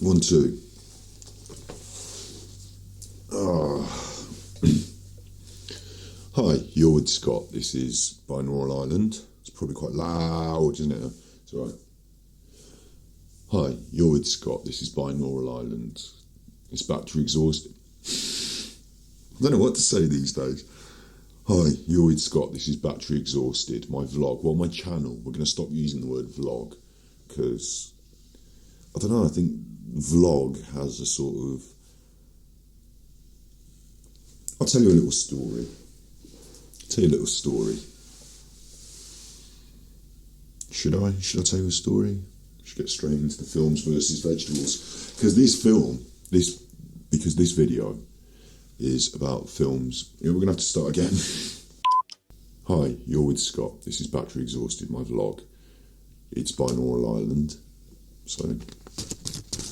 1, 2. Hi, you're with Scott. This is Binaural Island. It's probably quite loud, isn't it? It's alright. Hi, you're with Scott. This is Binaural Island. It's battery exhausted. I don't know what to say these days. Hi, you're with Scott. This is battery exhausted. My vlog, well, my channel. We're going to stop using the word vlog because I don't know. I think vlog has a sort of. I'll tell you a little story. Should I tell you a story? Should get straight into the films versus vegetables because this video is about films. We're gonna have to start again. Hi, you're with Scott. This is battery exhausted. My vlog. It's Binaural Island, so I'm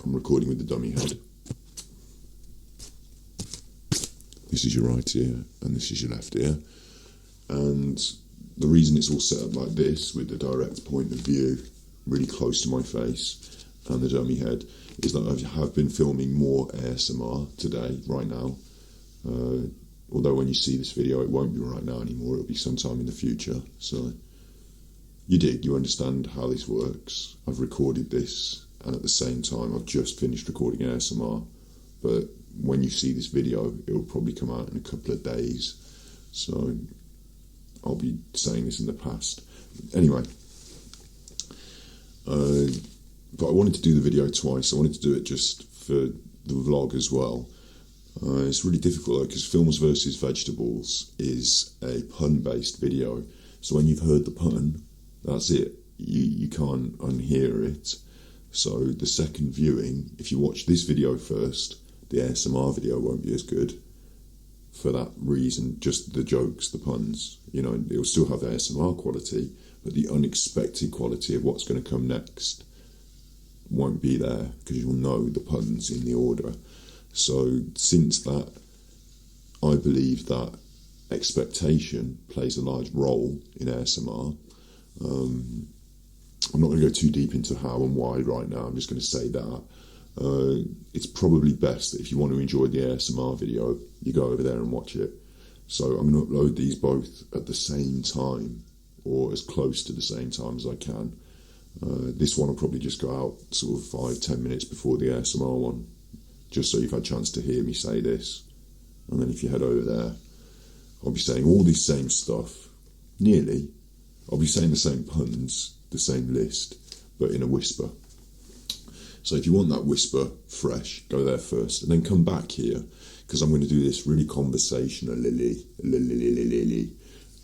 recording with the dummy head. This is your right ear, and this is your left ear. And the reason it's all set up like this, with the direct point of view really close to my face and the dummy head, is that I have been filming more ASMR today, right now. Although when you see this video, it won't be right now anymore, it'll be sometime in the future. So you understand how this works. I've recorded this, and at the same time, I've just finished recording ASMR. But when you see this video, it will probably come out in a couple of days. So I'll be saying this in the past. Anyway, but I wanted to do the video twice. I wanted to do it just for the vlog as well. It's really difficult though, because Films Vs Vegetables is a pun-based video. So when you've heard the pun, that's it. You can't unhear it. So the second viewing, if you watch this video first, the ASMR video won't be as good. For that reason, just the jokes, the puns, it'll still have ASMR quality, but the unexpected quality of what's going to come next won't be there because you'll know the puns in the order. So since that, I believe that expectation plays a large role in ASMR. I'm not going to go too deep into how and why right now. I'm just going to say that it's probably best that if you want to enjoy the ASMR video, you go over there and watch it. So I'm going to upload these both at the same time, or as close to the same time as I can. This one will probably just go out sort of 5-10 minutes before the ASMR one, just so you've had a chance to hear me say this. And then if you head over there, I'll be saying all this same stuff, nearly. I'll be saying the same puns, the same list, but in a whisper. So if you want that whisper fresh, go there first, and then come back here, because I'm going to do this really conversationally,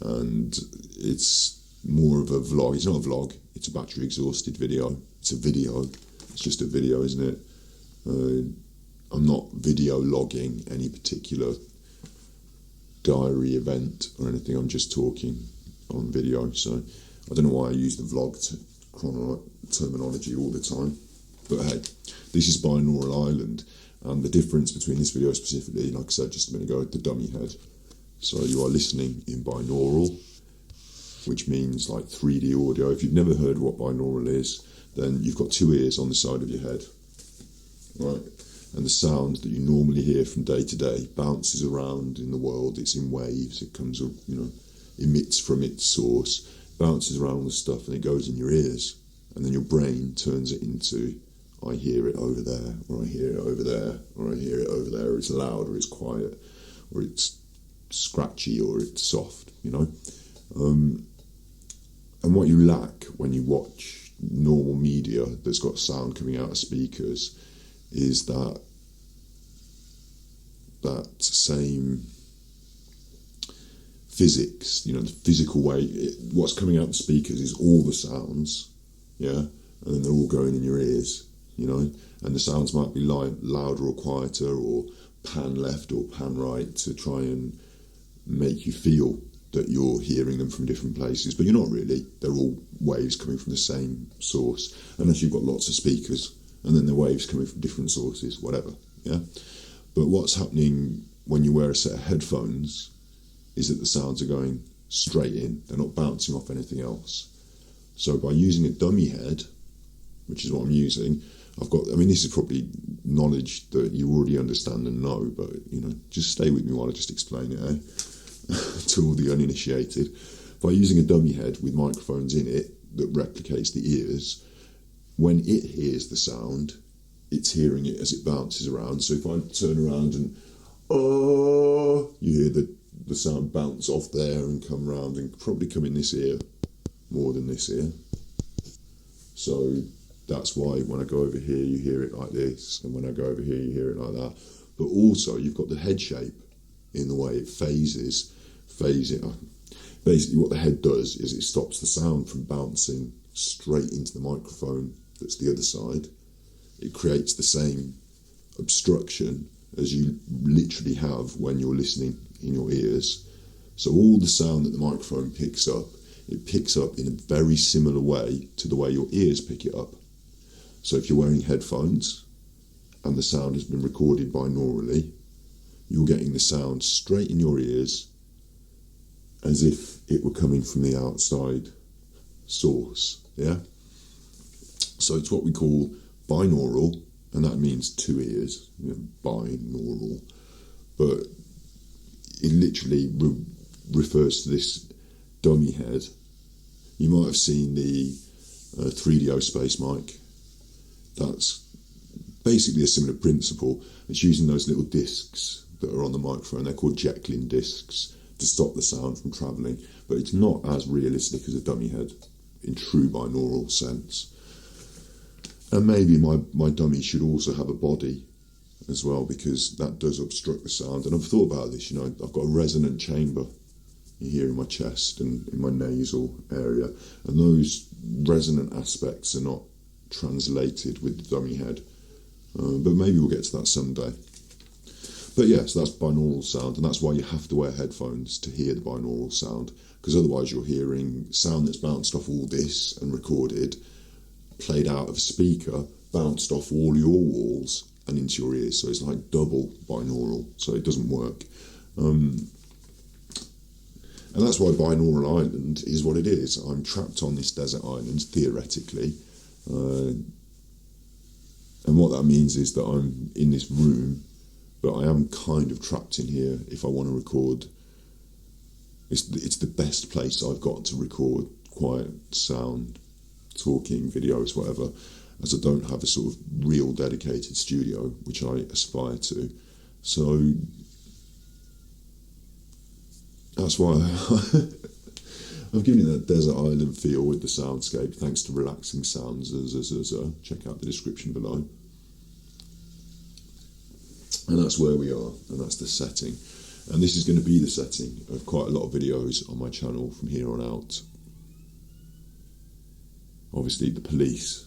and it's more of a vlog. It's not a vlog, it's a battery exhausted video. It's a video, it's just a video, isn't it? I'm not video logging any particular diary event or anything, I'm just talking on video. So I don't know why I use the vlog terminology all the time. But hey, this is Binaural Island, and the difference between this video specifically, like I said just a minute ago, the dummy head. So you are listening in binaural, which means like 3D audio. If you've never heard what binaural is, then you've got two ears on the side of your head, right? And the sound that you normally hear from day to day bounces around in the world. It's in waves. It comes, emits from its source, bounces around all the stuff, and it goes in your ears. And then your brain turns it into, I hear it over there, or I hear it over there, or I hear it over there, or it's loud, or it's quiet, or it's scratchy, or it's soft, And what you lack when you watch normal media that's got sound coming out of speakers is that same physics, the physical way. What's coming out of the speakers is all the sounds, yeah, and then they're all going in your ears, and the sounds might be louder or quieter, or pan left or pan right to try and make you feel that you're hearing them from different places, but you're not really. They're all waves coming from the same source, unless you've got lots of speakers, and then the waves coming from different sources, whatever, yeah? But what's happening when you wear a set of headphones is that the sounds are going straight in. They're not bouncing off anything else. So by using a dummy head, which is what I'm using, this is probably knowledge that you already understand and know, but, just stay with me while I just explain it, to all the uninitiated. By using a dummy head with microphones in it that replicates the ears, when it hears the sound, it's hearing it as it bounces around. So if I turn around and, you hear the sound bounce off there and come round and probably come in this ear more than this ear. So that's why when I go over here, you hear it like this, and when I go over here, you hear it like that. But also, you've got the head shape in the way it phases. Basically, what the head does is it stops the sound from bouncing straight into the microphone that's the other side. It creates the same obstruction as you literally have when you're listening in your ears. So all the sound that the microphone picks up, it picks up in a very similar way to the way your ears pick it up. So if you're wearing headphones and the sound has been recorded binaurally, you're getting the sound straight in your ears as if it were coming from the outside source, yeah? So it's what we call binaural, and that means two ears, binaural. But it literally refers to this dummy head. You might have seen the 3DO Space mic. That's basically a similar principle. It's using those little discs that are on the microphone. They're called Jekyllin discs to stop the sound from travelling. But it's not as realistic as a dummy head in true binaural sense. And maybe my dummy should also have a body as well, because that does obstruct the sound. And I've thought about this, I've got a resonant chamber here in my chest and in my nasal area, and those resonant aspects are not translated with the dummy head. But maybe we'll get to that someday. But yes, that's binaural sound, and that's why you have to wear headphones to hear the binaural sound, because otherwise you're hearing sound that's bounced off all this and recorded, played out of a speaker, bounced off all your walls and into your ears. So it's like double binaural, so it doesn't work. And that's why Binaural Island is what it is. I'm trapped on this desert island, theoretically. And what that means is that I'm in this room, but I am kind of trapped in here if I want to record. It's the best place I've got to record quiet sound, talking, videos, whatever, as I don't have a sort of real dedicated studio, which I aspire to. So that's why I've given it that desert island feel with the soundscape, thanks to RelaxingSoundZZZzz. Check out the description below. And that's where we are, and that's the setting. And this is going to be the setting of quite a lot of videos on my channel from here on out. Obviously, the police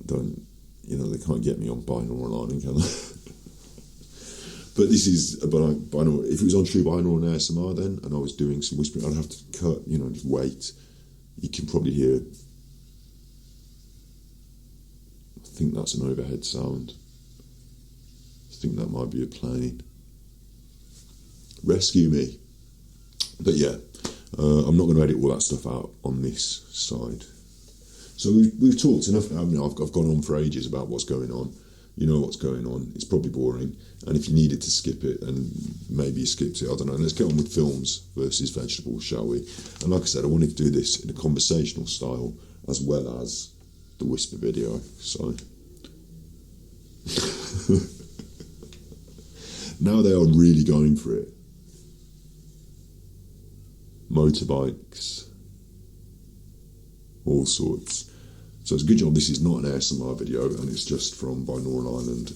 don't, they can't get me on binaural island, can they? But this is binaural. If it was on true binaural and ASMR then, and I was doing some whispering, I'd have to cut, just wait. You can probably hear, I think that's an overhead sound. I think that might be a plane. Rescue me. But yeah, I'm not going to edit all that stuff out on this side. So we've talked enough now. I've gone on for ages about what's going on. You know what's going on. It's probably boring. And if you needed to skip it, and maybe you skipped it, I don't know. Let's get on with films versus vegetables, shall we? And like I said, I wanted to do this in a conversational style as well as the whisper video. So now they are really going for it. Motorbikes, all sorts. So it's a good job this is not an ASMR video and it's just from Binaural Island.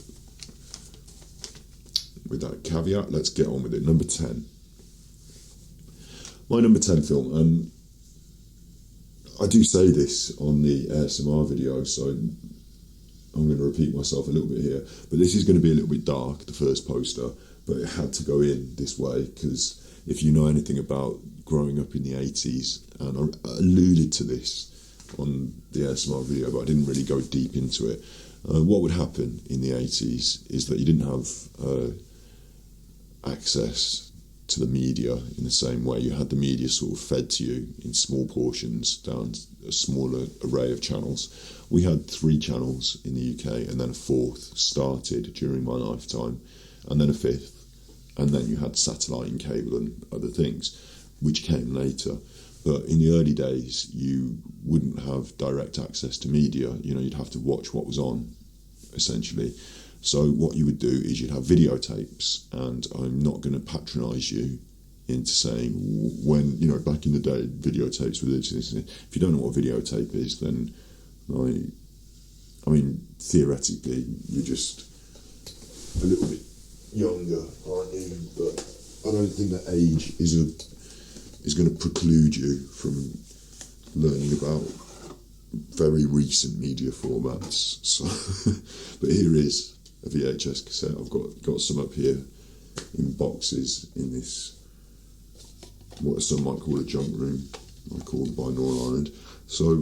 With that caveat, let's get on with it. Number 10. My number 10 film, and I do say this on the ASMR video, so I'm going to repeat myself a little bit here, but this is going to be a little bit dark, the first poster, but it had to go in this way, because if you know anything about growing up in the 80s, and I alluded to this on the ASMR video, but I didn't really go deep into it. What would happen in the 80s is that you didn't have access to the media in the same way. You had the media sort of fed to you in small portions down a smaller array of channels. We had 3 channels in the UK, and then a 4th started during my lifetime, and then a 5th, and then you had satellite and cable and other things, which came later. But in the early days, you wouldn't have direct access to media. You know, you'd have to watch what was on, essentially. So what you would do is you'd have videotapes, and I'm not going to patronise you into saying when, you know, back in the day, videotapes were this. If you don't know what a videotape is, then I mean, theoretically, you're just a little bit younger, aren't you? But I don't think that age is going to preclude you from learning about very recent media formats. So, but here is a VHS cassette. I've got some up here in boxes in this, what some might call a junk room. I call the binaural island. So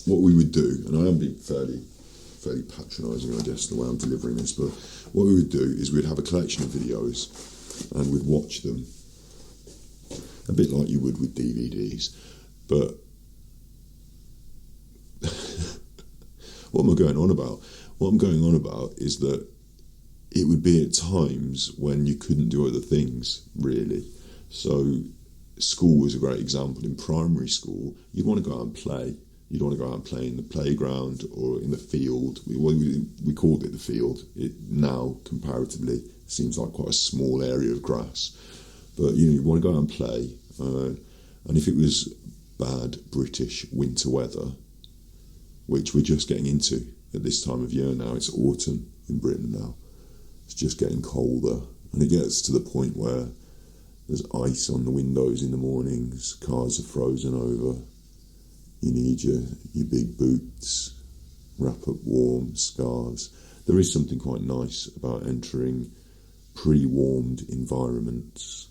what we would do, and I am being fairly patronising, I guess, the way I'm delivering this, but what we would do is we'd have a collection of videos and we'd watch them a bit like you would with DVDs. But what am I going on about? What I'm going on about is that it would be at times when you couldn't do other things, really. So school was a great example. In primary school, you'd want to go out and play. You'd want to go out and play in the playground or in the field. We called it the field. It now, comparatively, seems like quite a small area of grass. But, you know, you want to go out and play. And if it was bad British winter weather, which we're just getting into at this time of year now, it's autumn in Britain now. It's just getting colder. And it gets to the point where there's ice on the windows in the mornings, cars are frozen over. You need your big boots, wrap up warm, scarves. There is something quite nice about entering pre-warmed environments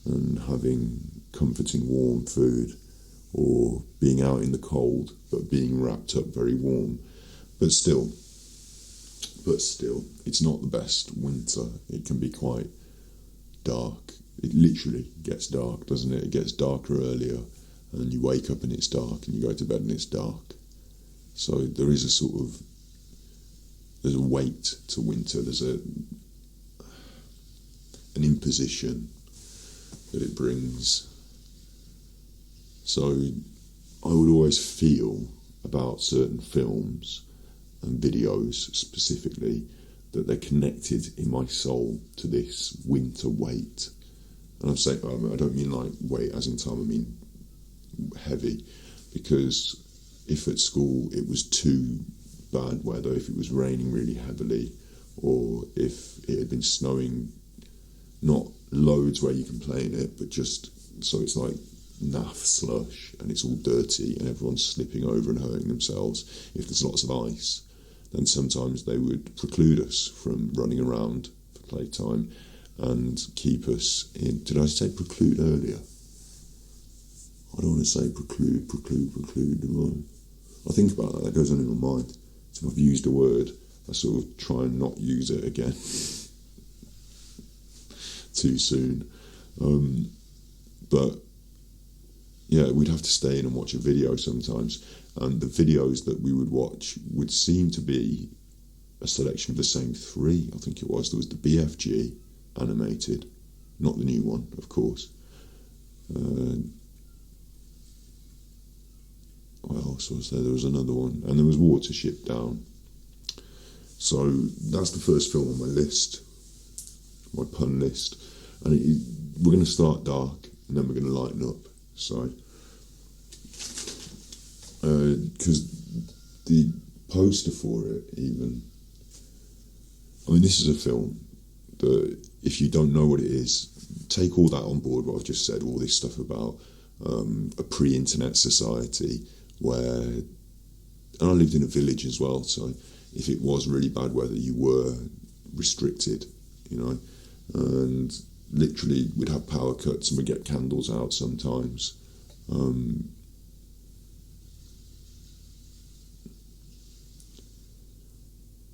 and having comforting warm food, or being out in the cold but being wrapped up very warm. But still, it's not the best winter. It can be quite dark. It literally gets dark, doesn't it? It gets darker earlier, and you wake up and it's dark, and you go to bed and it's dark. So there is there's a weight to winter. There's an imposition that it brings. So I would always feel about certain films and videos specifically that they're connected in my soul to this winter weight. And I'm saying, I don't mean like weight as in time, I mean heavy, because if at school it was too bad weather, if it was raining really heavily, or if it had been snowing, not loads where you can play in it, but just so it's like naff slush and it's all dirty and everyone's slipping over and hurting themselves. If there's lots of ice, then sometimes they would preclude us from running around for playtime and keep us in. Did I say preclude earlier? I don't want to say preclude. I think about that goes on in my mind. So if I've used a word, I sort of try and not use it again too soon. But yeah, we'd have to stay in and watch a video sometimes, and the videos that we would watch would seem to be a selection of the same 3, I think it was. There was the BFG animated, not the new one, of course. What else was there? There was another one, and there was Watership Down. So that's the first film on my list, my pun list, and we're going to start dark and then we're going to lighten up. So, because the poster for it, even, I mean, this is a film that if you don't know what it is, take all that on board. What I've just said, all this stuff about a pre-internet society where, and I lived in a village as well, so if it was really bad weather, you were restricted, you know, and literally we'd have power cuts and we'd get candles out sometimes.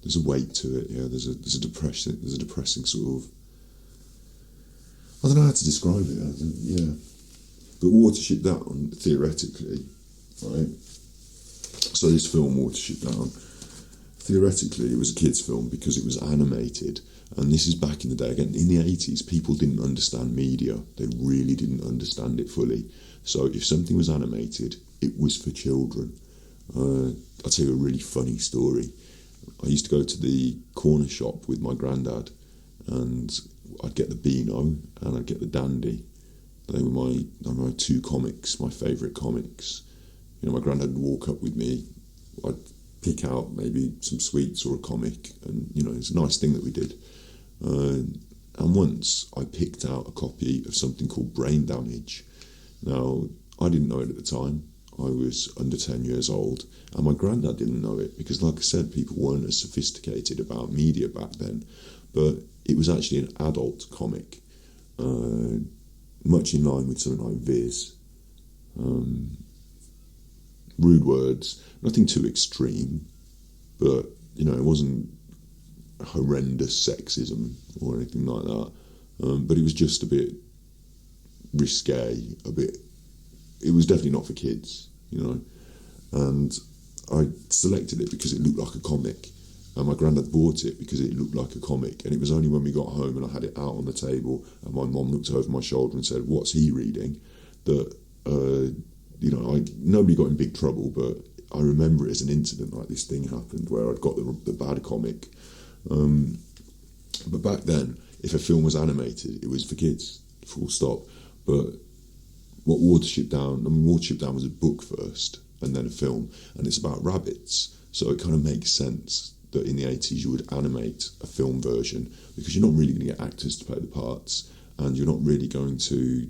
There's a weight to it, yeah. There's a depressing sort of I don't know how to describe it. Yeah, but Watership Down, theoretically, right? So this film, Watership Down, theoretically, it was a kids' film because it was animated. And this is back in the day. Again, in the 80s, people didn't understand media. They really didn't understand it fully. So if something was animated, it was for children. I'll tell you a really funny story. I used to go to the corner shop with my granddad, and I'd get the Beano and I'd get the Dandy. They were my two comics, my favourite comics. You know, my granddad would walk up with me. I'd pick out maybe some sweets or a comic, and you know, it's a nice thing that we did. And once I picked out a copy of something called Brain Damage. Now, I didn't know it at the time. I was under 10 years old, and my granddad didn't know it because, like I said, people weren't as sophisticated about media back then. But it was actually an adult comic, much in line with something like Viz. Rude words, nothing too extreme, but you know, it wasn't horrendous sexism or anything like that. But it was just a bit risque, it was definitely not for kids, you know. And I selected it because it looked like a comic, and my granddad bought it because it looked like a comic. And it was only when we got home and I had it out on the table and my mum looked over my shoulder and said, "What's he reading?" that you know, nobody got in big trouble, but I remember it as an incident, like this thing happened where I'd got the bad comic. But back then, if a film was animated, it was for kids, full stop. But what Watership Down was a book first and then a film, and it's about rabbits. So it kind of makes sense that in the 80s you would animate a film version, because you're not really going to get actors to play the parts, and you're not really going to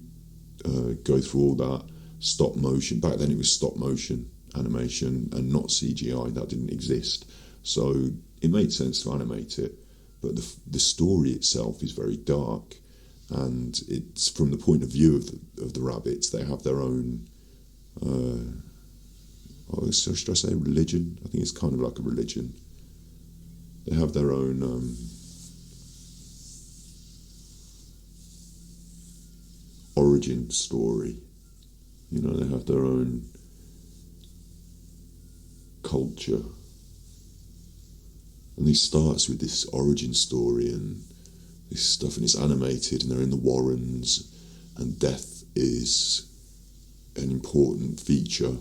go through all that stop motion. Back then it was stop motion animation and not CGI. That didn't exist, so it made sense to animate it. But the story itself is very dark, and it's from the point of view of the rabbits. They have their own should I say religion? I think it's kind of like a religion. They have their own origin story. You know, they have their own culture. And this starts with this origin story and this stuff, and it's animated, and they're in the Warrens, and death is an important feature,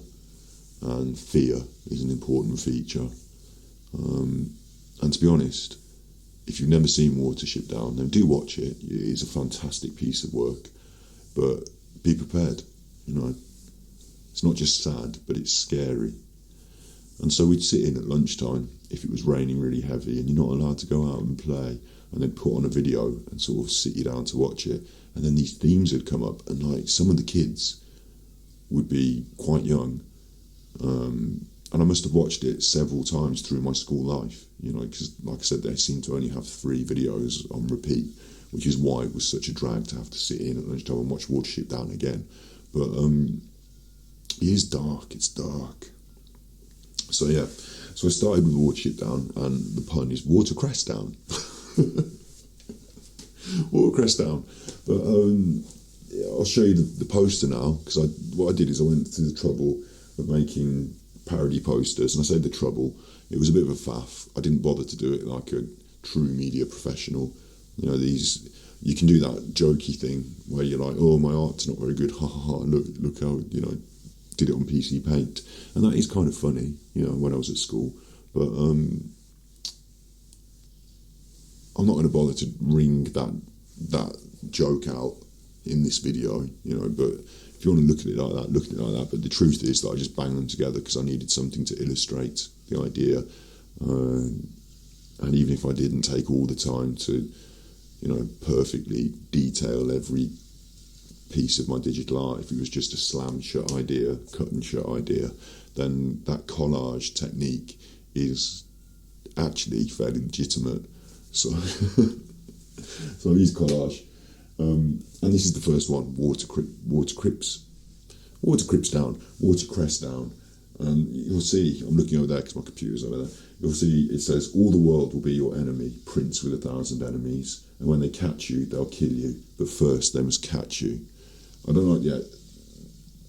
and fear is an important feature. And to be honest, if you've never seen Watership Down, then do watch it. It is a fantastic piece of work, but be prepared. You know, it's not just sad, but it's scary. And so we'd sit in at lunchtime if it was raining really heavy and you're not allowed to go out and play, and they'd put on a video and sort of sit you down to watch it, and then these themes would come up, and like some of the kids would be quite young, and I must have watched it several times through my school life, you know, because like I said, they seem to only have 3 videos on repeat, which is why it was such a drag to have to sit in at lunchtime and watch Watership Down again. But it is dark, it's dark. So yeah, so I started with Watership Down, and the pun is Watercress Down. Watercress Down. But I'll show you the poster now, because what I did is I went through the trouble of making parody posters, and I say the trouble, it was a bit of a faff. I didn't bother to do it like a true media professional. You know, you can do that jokey thing where you're like, oh, my art's not very good, ha ha ha, look how, you know, did it on PC Paint, and that is kind of funny, you know, when I was at school. But I'm not going to bother to wring that joke out in this video, you know. But if you want to look at it like that, look at it like that. But the truth is that I just banged them together because I needed something to illustrate the idea, and even if I didn't take all the time to, you know, perfectly detail every piece of my digital art, if it was just a slam shut idea, cut and shut idea, then that collage technique is actually fairly legitimate. So so I use collage, and this is the first one, Watercress Down, and you'll see, I'm looking over there because my computer's over there, you'll see it says, all the world will be your enemy, prince with 1,000 enemies, And when they catch you, they'll kill you. But first, they must catch you. I don't like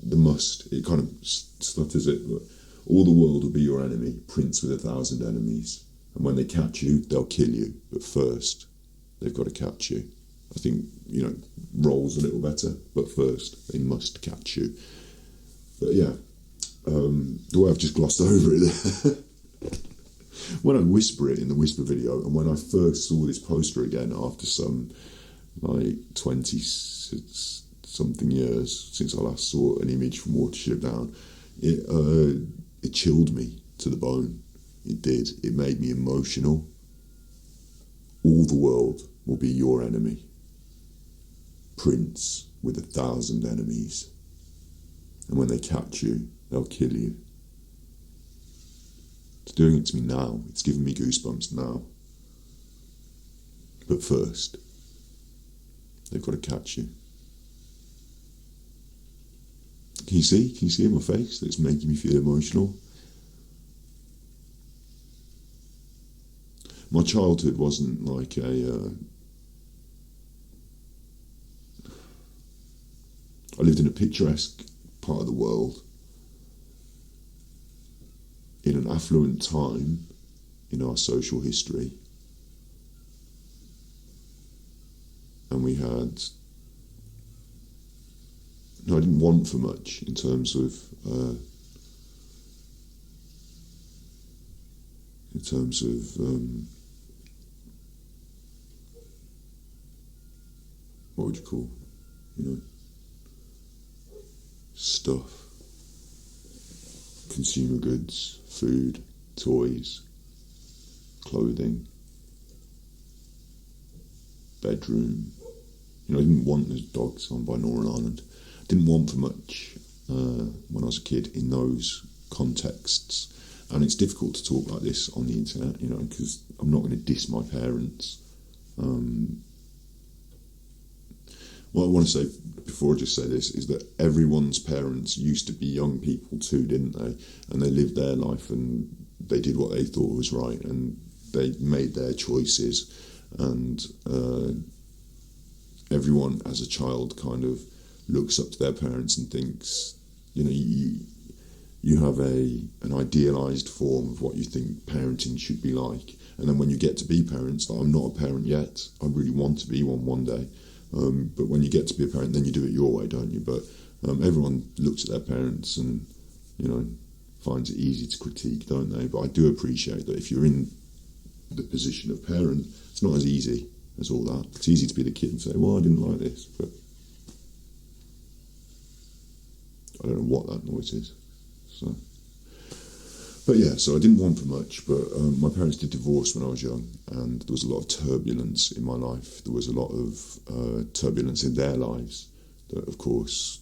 the must. It kind of stutters it. But all the world will be your enemy, prince with 1,000 enemies. And when they catch you, they'll kill you. But first, they've got to catch you. I think, rolls a little better. But first, they must catch you. But yeah, the way I've just glossed over it there. When I whisper it in the whisper video, and when I first saw this poster again after some 20-something years since I last saw an image from Watersip Down, it chilled me to the bone. It did. It made me emotional. All the world will be your enemy. Prince with 1,000 enemies. And when they catch you, they'll kill you. It's doing it to me now. It's giving me goosebumps now. But first, they've got to catch you. Can you see? Can you see in my face that it's making me feel emotional? My childhood wasn't like I lived in a picturesque part of the world, in an affluent time in our social history, and we had, I didn't want for much in terms of what would you call, stuff. Consumer goods, food, toys, clothing, bedroom. I didn't want those dogs on Binaural Island. Didn't want for much when I was a kid in those contexts. And it's difficult to talk like this on the internet, because I'm not going to diss my parents. What I want to say before I just say this is that everyone's parents used to be young people too, didn't they? And they lived their life and they did what they thought was right and they made their choices. And everyone as a child kind of looks up to their parents and thinks, you have an idealised form of what you think parenting should be like. And then when you get to be parents, I'm not a parent yet. I really want to be one day. But when you get to be a parent, then you do it your way, don't you? But everyone looks at their parents and, finds it easy to critique, don't they? But I do appreciate that if you're in the position of parent, it's not as easy as all that. It's easy to be the kid and say, well, I didn't like this, but I don't know what that noise is. But yeah, so I didn't want for much, but my parents did divorce when I was young, and there was a lot of turbulence in my life. There was a lot of turbulence in their lives that, of course,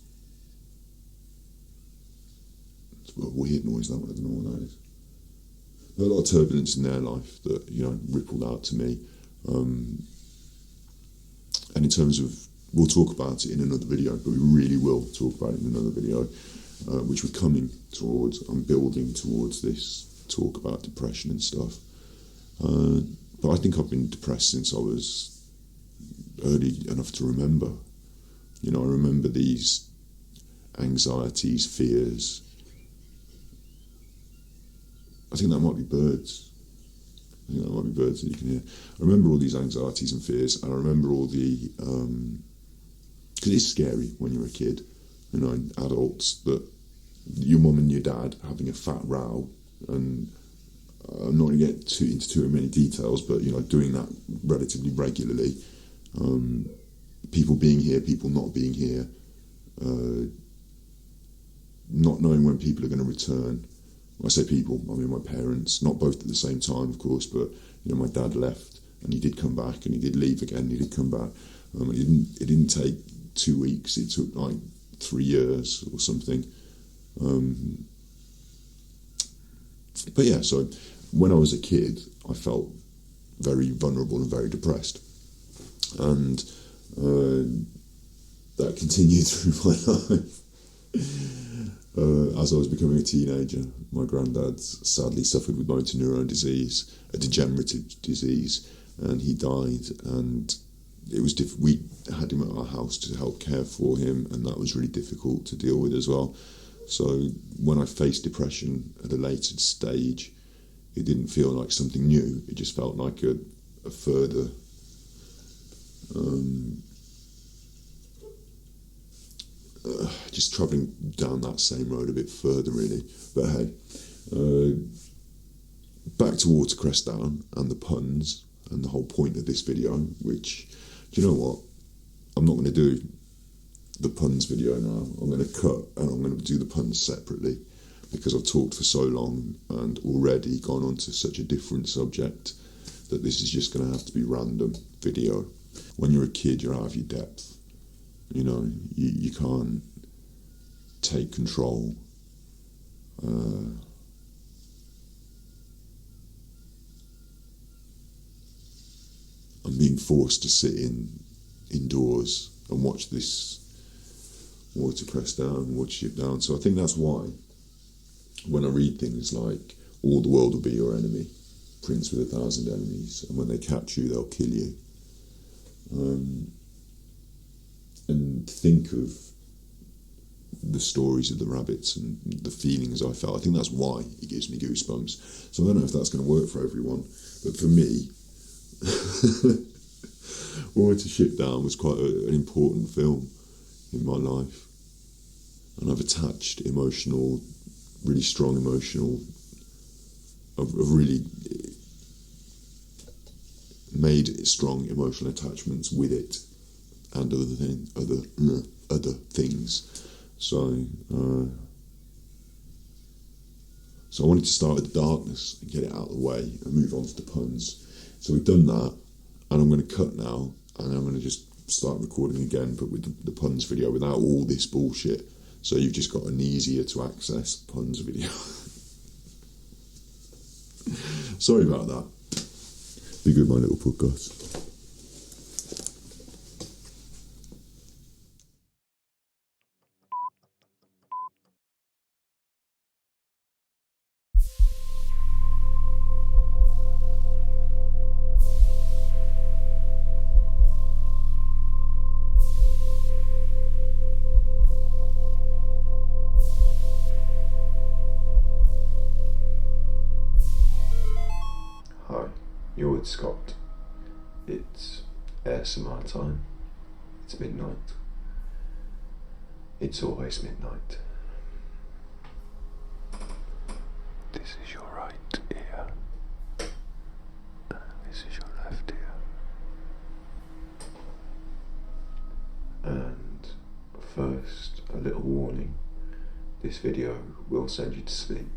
it's a weird noise, that one, I don't know what that is. There was a lot of turbulence in their life that, rippled out to me. And in terms of, we'll talk about it in another video, but we really will talk about it in another video. Which we're coming towards. I'm building towards this talk about depression and stuff. But I think I've been depressed since I was early enough to remember. I remember these anxieties, fears. I think that might be birds. I think that might be birds that you can hear. I remember all these anxieties and fears, and I remember all the... because it's scary when you're a kid. Adults, that your mum and your dad having a fat row, and I'm not going to get into too many details, but doing that relatively regularly, people being here, people not being here, not knowing when people are going to return. When I say people, I mean my parents, not both at the same time, of course, but my dad left and he did come back, and he did leave again, he did come back. It didn't take 2 weeks, it took like 3 years or something. But yeah, so when I was a kid, I felt very vulnerable and very depressed. And that continued through my life. As I was becoming a teenager, my granddad sadly suffered with motor neurone disease, a degenerative disease, and he died. And it was we had him at our house to help care for him, and that was really difficult to deal with as well. So when I faced depression at a later stage, it didn't feel like something new. It just felt like a further just travelling down that same road a bit further, really. But hey, back to Watersip Down and the puns and the whole point of this video, which, do you know what? I'm not going to do the puns video now. I'm going to cut and I'm going to do the puns separately, because I've talked for so long and already gone on to such a different subject that this is just going to have to be random video. When you're a kid, you're out of your depth. You know, you can't take control. I'm being forced to sit indoors and watch this Watersip Down, Watership Down. So I think that's why when I read things like "all the world will be your enemy," "Prince with 1,000 enemies," and when they catch you, they'll kill you. And think of the stories of the rabbits and the feelings I felt. I think that's why it gives me goosebumps. So I don't know if that's going to work for everyone, but for me, Watership Down was quite an important film in my life, and I've attached really strong emotional. I've really made strong emotional attachments with it, and other things. So I wanted to start with the darkness and get it out of the way and move on to the puns. So we've done that, and I'm going to cut now, and I'm going to just start recording again, but with the puns video without all this bullshit. So you've just got an easier to access puns video. Sorry about that. Be good, my little Pukkos. Hi, you're with Scott. It's ASMR time. It's midnight. It's always midnight. This is your right ear. This is your left ear. And first, a little warning. This video will send you to sleep.